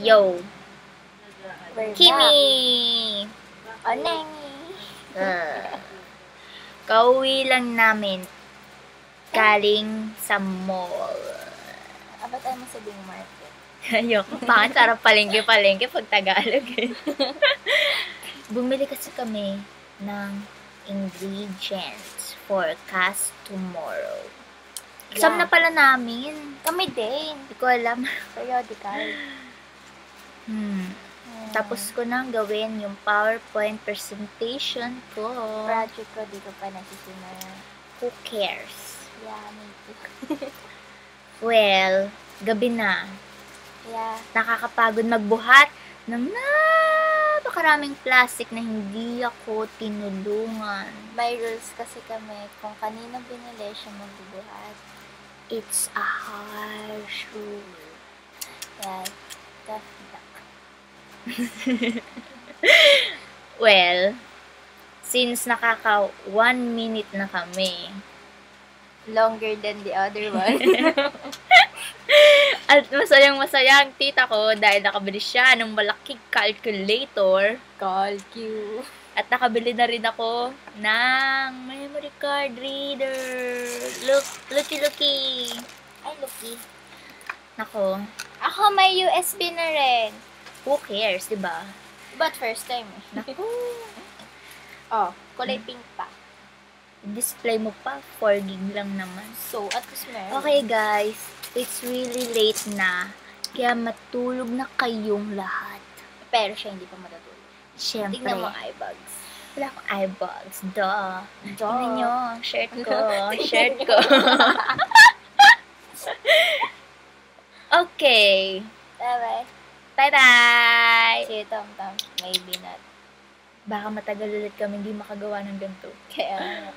Yo! We're Kimi! back. Onengi. Kauwi lang namin. Galing sa mall. Ba't tayo masabing market? Ayoko. Pangit, sarap palengke-palengke pag Tagalog eh. Bumili kasi kami ng ingredients for cast tomorrow. Exam na pala namin. Kami din. Hindi ko alam. Periodical. Tapos ko nang gawin yung PowerPoint presentation ko. Project ko, di ko pa nasisimula. Who cares? Yeah, me too. Well, gabi na. Yeah. Nakakapagod magbuhat ng napakaraming plastic na hindi ako tinulungan. May rules kasi kami kung kanino binili siya magbubuhat. It's a harsh rule. Yeah. Tough luck. Well, since nakaka 1 minute na kami, Longer than the other one. at masayang-masaya ang tita ko dahil nakabili siya ng malaking calculator. Call Q. At nakabili na rin ako ng memory card reader. Look, looky. Ay, looky. Nako, Ako may USB na rin. who cares, diba? But first time eh. Naku, Oh, kulay pink pa. display mo pa, 4 gig lang naman. So, at least meron. Okay guys, it's really late na. Kaya matulog na kayong lahat. Pero siya hindi pa matutulog. Siyempre. Tignan mo ang eyebags. Wala akong eyebags. Duh. Duh. Tingnan nyo, shirt ko. Shirt ko. Okay. Bye-bye. Bye-bye! See you, Tom Tom. Maybe not. Baka matagal ulit kami hindi makagawa ng ganito. Kaya,